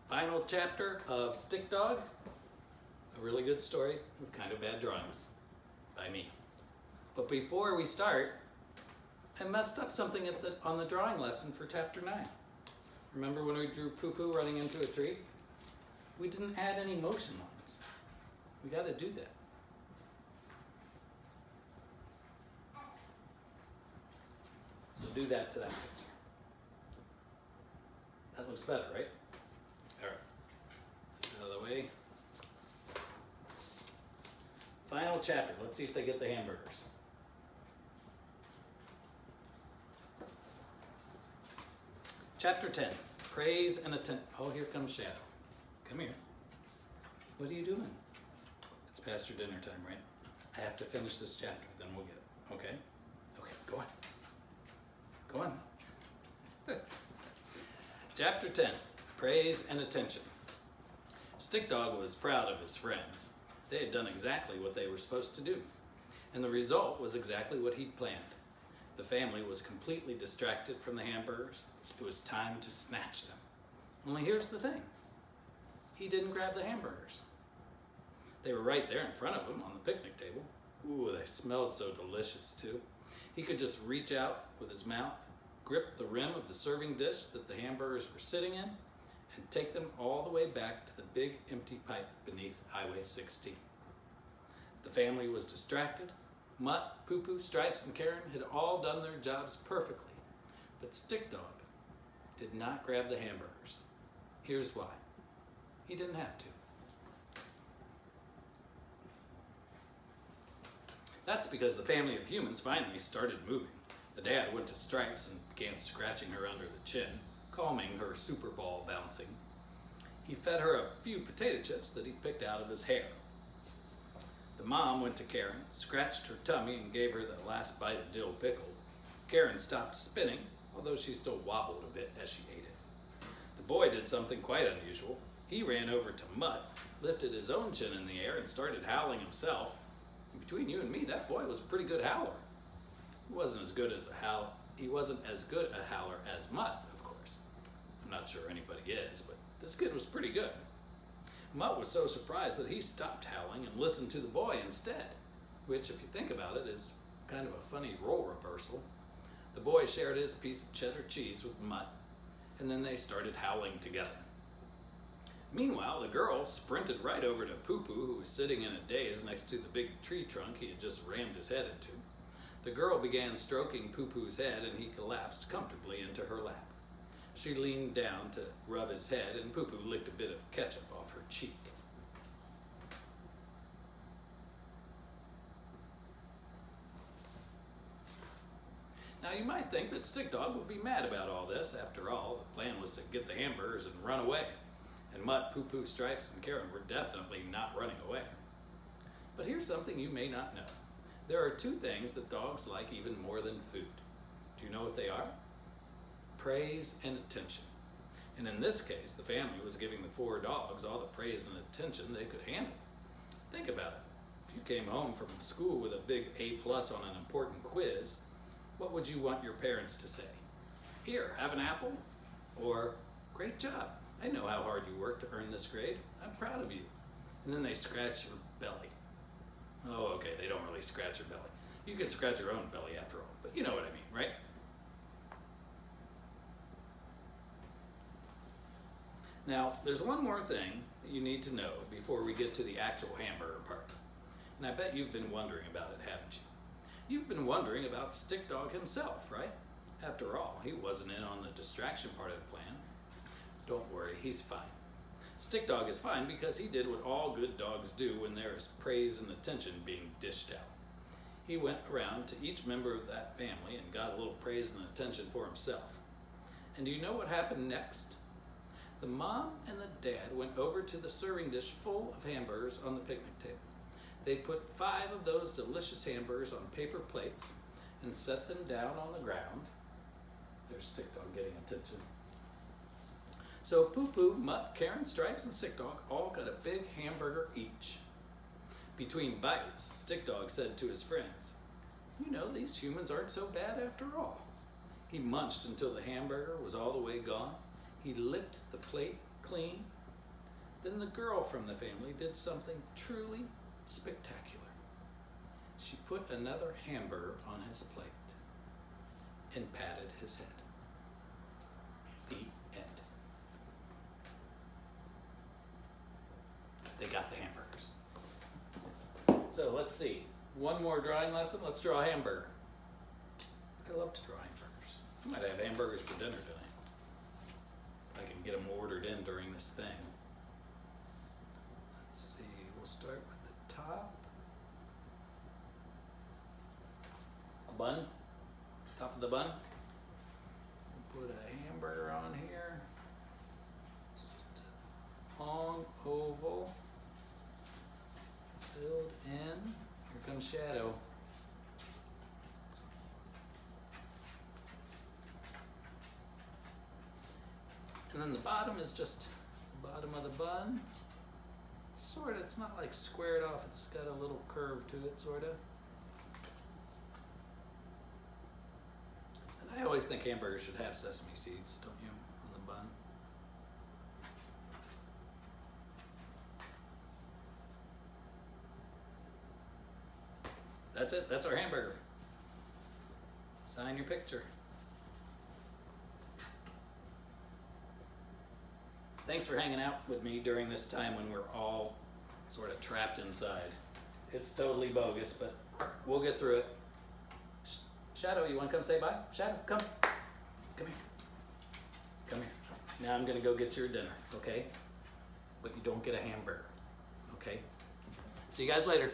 Final chapter of Stick Dog, a really good story with kind of bad drawings by me. But before we start, I messed up something on the drawing lesson for chapter 9. Remember when we drew Poo Poo running into a tree? We didn't add any motion lines. We got to do that. So do that to that picture. That looks better, right? All right. Out of the way. Final chapter. Let's see if they get the hamburgers. Chapter 10. Praise and attention. Oh, here comes Shadow. Come here. What are you doing? It's past your dinner time, right? I have to finish this chapter, then we'll get it. Okay? Okay, go on. Go on. Chapter 10. Praise and attention. Stick Dog was proud of his friends. They had done exactly what they were supposed to do. And the result was exactly what he'd planned. The family was completely distracted from the hamburgers. It was time to snatch them. Only here's the thing. He didn't grab the hamburgers. They were right there in front of him on the picnic table. Ooh, they smelled so delicious too. He could just reach out with his mouth, grip the rim of the serving dish that the hamburgers were sitting in, and take them all the way back to the big empty pipe beneath Highway 16. The family was distracted. Mutt, Poo Poo, Stripes, and Karen had all done their jobs perfectly, but Stick Dog did not grab the hamburgers. Here's why. He didn't have to. That's because the family of humans finally started moving. The dad went to Stripes and began scratching her under the chin, calming her super ball bouncing. He fed her a few potato chips that he picked out of his hair. The mom went to Karen, scratched her tummy, and gave her the last bite of dill pickle. Karen stopped spinning, although she still wobbled a bit as she ate it. The boy did something quite unusual. He ran over to Mutt, lifted his own chin in the air, and started howling himself. And between you and me, that boy was a pretty good howler. He wasn't as good a howler as Mutt, of course. I'm not sure anybody is, but this kid was pretty good. Mutt was so surprised that he stopped howling and listened to the boy instead, which, if you think about it, is kind of a funny role reversal. The boy shared his piece of cheddar cheese with Mutt, and then they started howling together. Meanwhile, the girl sprinted right over to Poo Poo, who was sitting in a daze next to the big tree trunk he had just rammed his head into. The girl began stroking Poo Poo's head, and he collapsed comfortably into her lap. She leaned down to rub his head, and Poo Poo licked a bit of ketchup off her cheek. Now you might think that Stick Dog would be mad about all this. After all, the plan was to get the hamburgers and run away. And Mutt, Poo Poo, Stripes, and Karen were definitely not running away. But here's something you may not know. There are two things that dogs like even more than food. Do you know what they are? Praise and attention. And in this case, the family was giving the 4 dogs all the praise and attention they could handle. Think about it. If you came home from school with a big A+ on an important quiz, what would you want your parents to say? Here, have an apple? Or, great job. I know how hard you worked to earn this grade. I'm proud of you. And then they scratch your belly. Oh, okay, they don't really scratch your belly. You can scratch your own belly after all, but you know what I mean, right? Now, there's one more thing that you need to know before we get to the actual hamburger part. And I bet you've been wondering about it, haven't you? You've been wondering about Stick Dog himself, right? After all, he wasn't in on the distraction part of the plan. Don't worry, he's fine. Stick Dog is fine because he did what all good dogs do when there is praise and attention being dished out. He went around to each member of that family and got a little praise and attention for himself. And do you know what happened next? The mom and the dad went over to the serving dish full of hamburgers on the picnic table. They put 5 of those delicious hamburgers on paper plates and set them down on the ground. There's Stick Dog getting attention. So Poo Poo, Mutt, Karen, Stripes, and Stick Dog all got a big hamburger each. Between bites, Stick Dog said to his friends, "You know, these humans aren't so bad after all." He munched until the hamburger was all the way gone. He licked the plate clean, Then the girl from the family did something truly spectacular. She put another hamburger on his plate and patted his head. The end. They got the hamburgers. So let's see. One more drawing lesson. Let's draw a hamburger. I love to draw hamburgers. I might have hamburgers for dinner tonight. If I can get them ordered in during this thing. Let's see. We'll start with the top. A bun. Top of the bun. We'll put a hamburger on here. It's just a long oval. Filled in. Here comes shadow. And then the bottom is just the bottom of the bun. Sort of, it's not like squared off, it's got a little curve to it, sort of. And I always think hamburgers should have sesame seeds, don't you, on the bun? That's it, that's our hamburger. Sign your picture. Thanks for hanging out with me during this time when we're all sort of trapped inside. It's totally bogus, but we'll get through it. Shadow, you want to come say bye? Shadow, come. Come here. Come here. Now I'm going to go get your dinner, okay? But you don't get a hamburger, okay? See you guys later.